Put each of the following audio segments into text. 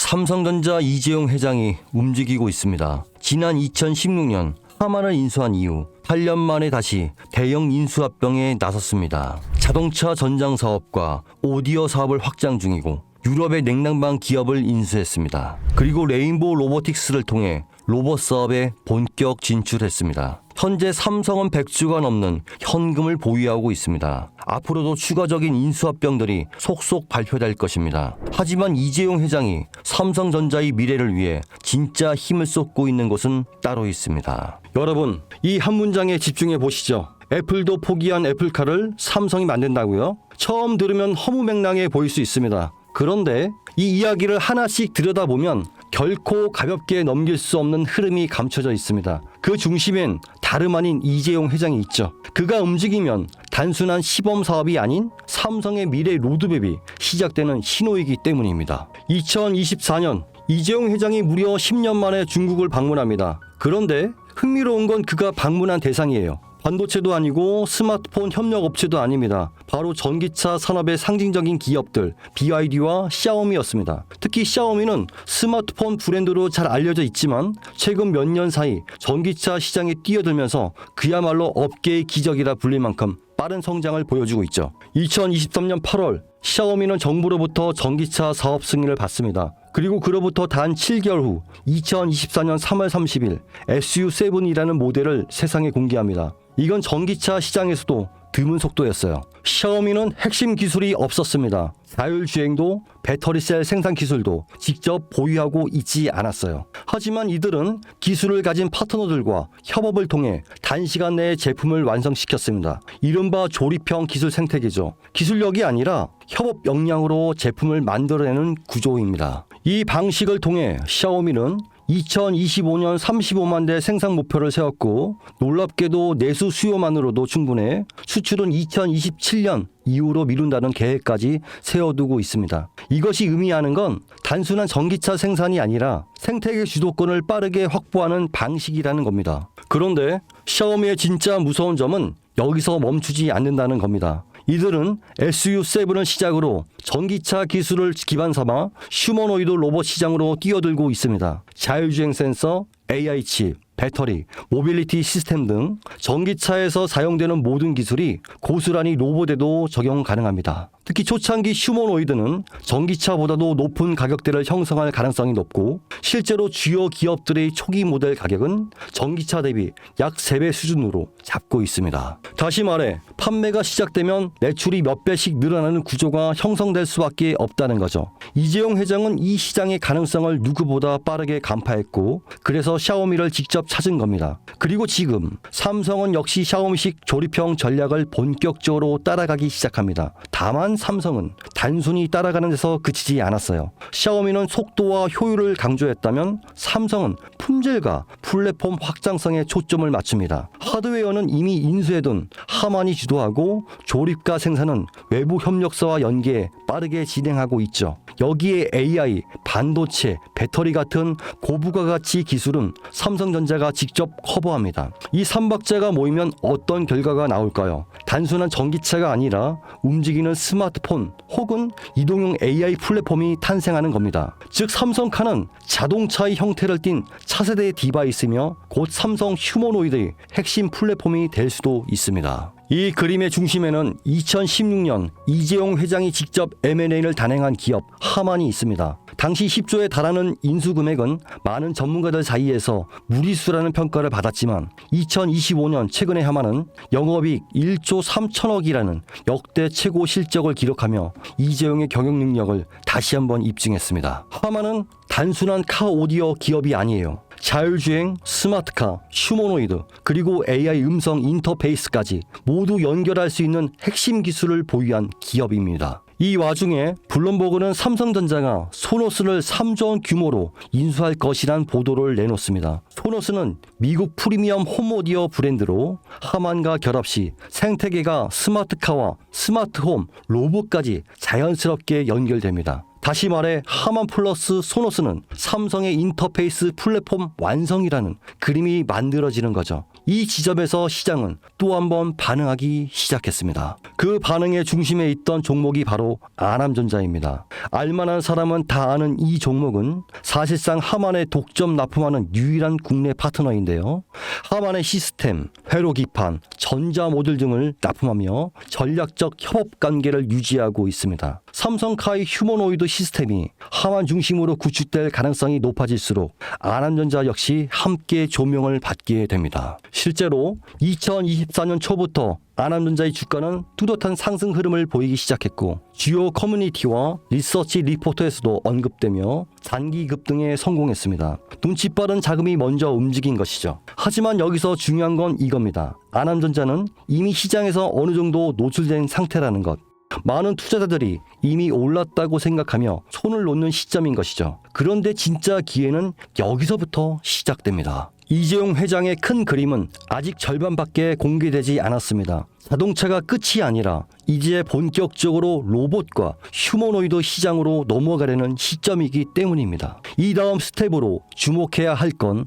삼성전자 이재용 회장이 움직이고 있습니다. 지난 2016년 하만을 인수한 이후 8년 만에 다시 대형 인수합병에 나섰습니다. 자동차 전장 사업과 오디오 사업을 확장 중이고 유럽의 냉난방 기업을 인수했습니다. 그리고 레인보우 로보틱스를 통해 로봇 사업에 본격 진출했습니다. 현재 삼성은 100주가 넘는 현금을 보유하고 있습니다. 앞으로도 추가적인 인수합병들이 속속 발표될 것입니다. 하지만 이재용 회장이 삼성전자의 미래를 위해 진짜 힘을 쏟고 있는 곳은 따로 있습니다. 여러분, 이 한 문장에 집중해 보시죠. 애플도 포기한 애플카를 삼성이 만든다고요? 처음 들으면 허무맹랑해 보일 수 있습니다. 그런데 이 이야기를 하나씩 들여다보면 결코 가볍게 넘길 수 없는 흐름이 감춰져 있습니다. 그 중심엔 다름 아닌 이재용 회장이 있죠. 그가 움직이면 단순한 시범 사업이 아닌 삼성의 미래 로드맵이 시작되는 신호이기 때문입니다. 2024년 이재용 회장이 무려 10년 만에 중국을 방문합니다. 그런데 흥미로운 건 그가 방문한 대상이에요. 반도체도 아니고 스마트폰 협력업체도 아닙니다. 바로 전기차 산업의 상징적인 기업들 BYD와 샤오미였습니다. 특히 샤오미는 스마트폰 브랜드로 잘 알려져 있지만 최근 몇 년 사이 전기차 시장에 뛰어들면서 그야말로 업계의 기적이라 불릴 만큼 빠른 성장을 보여주고 있죠. 2023년 8월 샤오미는 정부로부터 전기차 사업 승인을 받습니다. 그리고 그로부터 단 7개월 후 2024년 3월 30일 SU7이라는 모델을 세상에 공개합니다. 이건 전기차 시장에서도 드문 속도였어요. 샤오미는 핵심 기술이 없었습니다. 자율주행도 배터리셀 생산 기술도 직접 보유하고 있지 않았어요. 하지만 이들은 기술을 가진 파트너들과 협업을 통해 단시간 내에 제품을 완성시켰습니다. 이른바 조립형 기술 생태계죠. 기술력이 아니라 협업 역량으로 제품을 만들어내는 구조입니다. 이 방식을 통해 샤오미는 2025년 35만 대 생산 목표를 세웠고 놀랍게도 내수 수요만으로도 충분해 수출은 2027년 이후로 미룬다는 계획까지 세워두고 있습니다. 이것이 의미하는 건 단순한 전기차 생산이 아니라 생태계 주도권을 빠르게 확보하는 방식이라는 겁니다. 그런데 샤오미의 진짜 무서운 점은 여기서 멈추지 않는다는 겁니다. 이들은 SU7을 시작으로 전기차 기술을 기반 삼아 휴머노이드 로봇 시장으로 뛰어들고 있습니다. 자율주행 센서, AI 칩, 배터리, 모빌리티 시스템 등 전기차에서 사용되는 모든 기술이 고스란히 로봇에도 적용 가능합니다. 특히 초창기 휴머노이드는 전기차보다도 높은 가격대를 형성할 가능성이 높고 실제로 주요 기업들의 초기 모델 가격은 전기차 대비 약 3배 수준으로 잡고 있습니다. 다시 말해 판매가 시작되면 매출이 몇 배씩 늘어나는 구조가 형성될 수밖에 없다는 거죠. 이재용 회장은 이 시장의 가능성을 누구보다 빠르게 간파했고 그래서 샤오미를 직접 찾은 겁니다. 그리고 지금 삼성은 역시 샤오미식 조립형 전략을 본격적으로 따라가기 시작합니다. 다만 삼성은 단순히 따라가는 데서 그치지 않았어요. 샤오미는 속도와 효율을 강조했다면 삼성은 품질과 플랫폼 확장성에 초점을 맞춥니다. 하드웨어는 이미 인수해둔 하만이 주도하고 조립과 생산은 외부 협력사와 연계해 빠르게 진행하고 있죠. 여기에 AI, 반도체, 배터리 같은 고부가 가치 기술은 삼성전자가 직접 커버합니다. 이 삼박자가 모이면 어떤 결과가 나올까요? 단순한 전기차가 아니라 움직이는 스마트폰 혹은 이동용 AI 플랫폼이 탄생하는 겁니다. 즉 삼성카는 자동차의 형태를 띤 차세대 디바이스며 곧 삼성 휴머노이드의 핵심 플랫폼이 될 수도 있습니다. 이 그림의 중심에는 2016년 이재용 회장이 직접 M&A를 단행한 기업 하만이 있습니다. 당시 10조에 달하는 인수 금액은 많은 전문가들 사이에서 무리수라는 평가를 받았지만 2025년 최근의 하만은 영업이익 1조 3천억이라는 역대 최고 실적을 기록하며 이재용의 경영 능력을 다시 한번 입증했습니다. 하만은 단순한 카 오디오 기업이 아니에요. 자율주행, 스마트카, 휴머노이드, 그리고 AI 음성 인터페이스까지 모두 연결할 수 있는 핵심 기술을 보유한 기업입니다. 이 와중에 블룸버그는 삼성전자가 소노스를 3조 원 규모로 인수할 것이란 보도를 내놓습니다. 소노스는 미국 프리미엄 홈오디오 브랜드로 하만과 결합 시 생태계가 스마트카와 스마트홈, 로봇까지 자연스럽게 연결됩니다. 다시 말해 하만 플러스 소노스는 삼성의 인터페이스 플랫폼 완성이라는 그림이 만들어지는 거죠. 이 지점에서 시장은 또 한 번 반응하기 시작했습니다. 그 반응의 중심에 있던 종목이 바로 아남전자입니다. 알만한 사람은 다 아는 이 종목은 사실상 하만에 독점 납품하는 유일한 국내 파트너인데요. 하만의 시스템, 회로 기판, 전자 모듈 등을 납품하며 전략적 협업 관계를 유지하고 있습니다. 삼성카의 휴머노이드 시스템이 하만 중심으로 구축될 가능성이 높아질수록 아남전자 역시 함께 조명을 받게 됩니다. 실제로 2024년 초부터 아남전자의 주가는 뚜렷한 상승 흐름을 보이기 시작했고 주요 커뮤니티와 리서치 리포트에서도 언급되며 단기 급등에 성공했습니다. 눈치 빠른 자금이 먼저 움직인 것이죠. 하지만 여기서 중요한 건 이겁니다. 아남전자는 이미 시장에서 어느 정도 노출된 상태라는 것. 많은 투자자들이 이미 올랐다고 생각하며 손을 놓는 시점인 것이죠. 그런데 진짜 기회는 여기서부터 시작됩니다. 이재용 회장의 큰 그림은 아직 절반밖에 공개되지 않았습니다. 자동차가 끝이 아니라 이제 본격적으로 로봇과 휴머노이드 시장으로 넘어가려는 시점이기 때문입니다. 이 다음 스텝으로 주목해야 할 건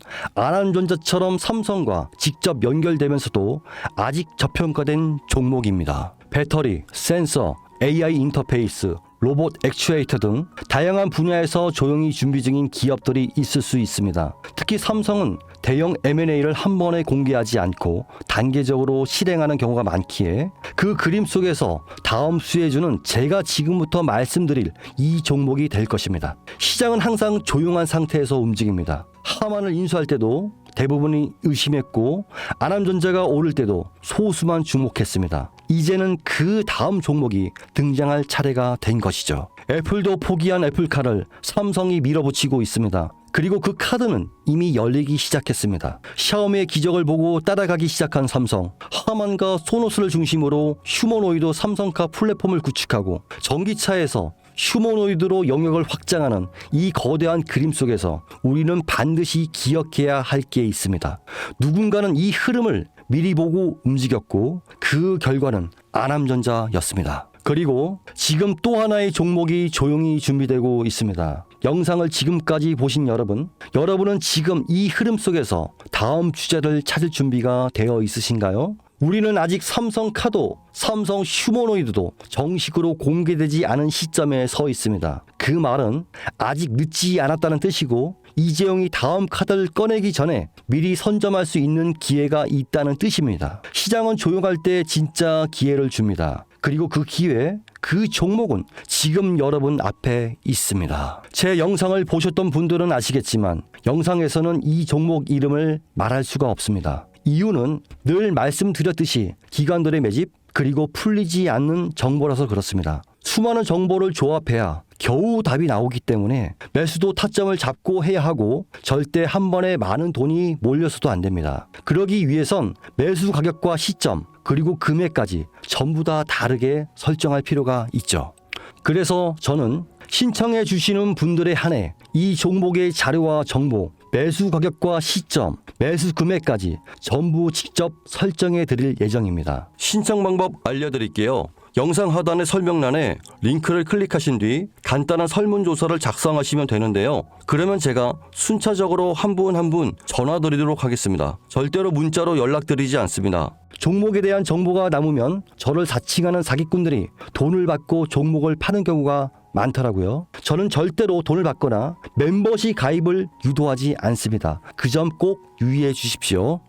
아남전자처럼 삼성과 직접 연결되면서도 아직 저평가된 종목입니다. 배터리, 센서, AI 인터페이스, 로봇 액추에이터 등 다양한 분야에서 조용히 준비 중인 기업들이 있을 수 있습니다. 특히 삼성은 대형 M&A를 한 번에 공개하지 않고 단계적으로 실행하는 경우가 많기에 그 그림 속에서 다음 수혜주는 제가 지금부터 말씀드릴 이 종목이 될 것입니다. 시장은 항상 조용한 상태에서 움직입니다. 하만을 인수할 때도 대부분이 의심했고 아남전자가 오를 때도 소수만 주목했습니다. 이제는 그 다음 종목이 등장할 차례가 된 것이죠. 애플도 포기한 애플카를 삼성이 밀어붙이고 있습니다. 그리고 그 카드는 이미 열리기 시작했습니다. 샤오미의 기적을 보고 따라가기 시작한 삼성, 하만과 소노스를 중심으로 휴머노이드 삼성카 플랫폼을 구축하고 전기차에서 휴머노이드로 영역을 확장하는 이 거대한 그림 속에서 우리는 반드시 기억해야 할 게 있습니다. 누군가는 이 흐름을 미리 보고 움직였고 그 결과는 아남전자였습니다. 그리고 지금 또 하나의 종목이 조용히 준비되고 있습니다. 영상을 지금까지 보신 여러분은 지금 이 흐름 속에서 다음 주제를 찾을 준비가 되어 있으신가요? 우리는 아직 삼성카도, 삼성 휴머노이드도 정식으로 공개되지 않은 시점에 서 있습니다. 그 말은 아직 늦지 않았다는 뜻이고 이재용이 다음 카드를 꺼내기 전에 미리 선점할 수 있는 기회가 있다는 뜻입니다. 시장은 조용할 때 진짜 기회를 줍니다. 그리고 그 기회, 그 종목은 지금 여러분 앞에 있습니다. 제 영상을 보셨던 분들은 아시겠지만 영상에서는 이 종목 이름을 말할 수가 없습니다. 이유는 늘 말씀드렸듯이 기관들의 매집 그리고 풀리지 않는 정보라서 그렇습니다. 수많은 정보를 조합해야 겨우 답이 나오기 때문에 매수도 타점을 잡고 해야 하고 절대 한 번에 많은 돈이 몰려서도 안 됩니다. 그러기 위해선 매수 가격과 시점 그리고 금액까지 전부 다 다르게 설정할 필요가 있죠. 그래서 저는 신청해 주시는 분들에 한해 이 종목의 자료와 정보, 매수 가격과 시점, 매수 금액까지 전부 직접 설정해 드릴 예정입니다. 신청 방법 알려드릴게요. 영상 하단의 설명란에 링크를 클릭하신 뒤 간단한 설문조사를 작성하시면 되는데요. 그러면 제가 순차적으로 한 분 한 분 전화 드리도록 하겠습니다. 절대로 문자로 연락드리지 않습니다. 종목에 대한 정보가 남으면 저를 사칭하는 사기꾼들이 돈을 받고 종목을 파는 경우가 많더라고요. 저는 절대로 돈을 받거나 멤버십 가입을 유도하지 않습니다. 그 점 꼭 유의해 주십시오.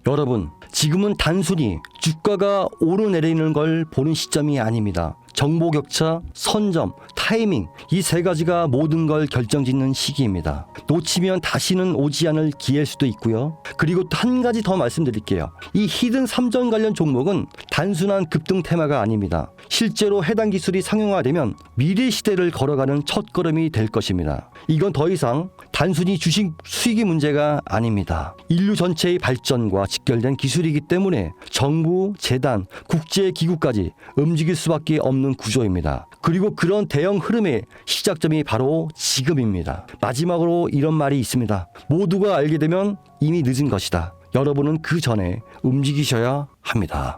여러분, 지금은 단순히 주가가 오르내리는 걸 보는 시점이 아닙니다. 정보 격차, 선점, 타이밍 이 세 가지가 모든 걸 결정짓는 시기입니다. 놓치면 다시는 오지 않을 기회일 수도 있고요. 그리고 또 한 가지 더 말씀드릴게요. 이 히든 3전 관련 종목은 단순한 급등 테마가 아닙니다. 실제로 해당 기술이 상용화되면 미래 시대를 걸어가는 첫걸음이 될 것입니다. 이건 더 이상 단순히 주식 수익의 문제가 아닙니다. 인류 전체의 발전과 직결된 기술이기 때문에 정부, 재단, 국제기구까지 움직일 수밖에 없는 구조입니다. 그리고 그런 대형 흐름의 시작점이 바로 지금입니다. 마지막으로 이런 말이 있습니다. 모두가 알게 되면 이미 늦은 것이다. 여러분은 그 전에 움직이셔야 합니다.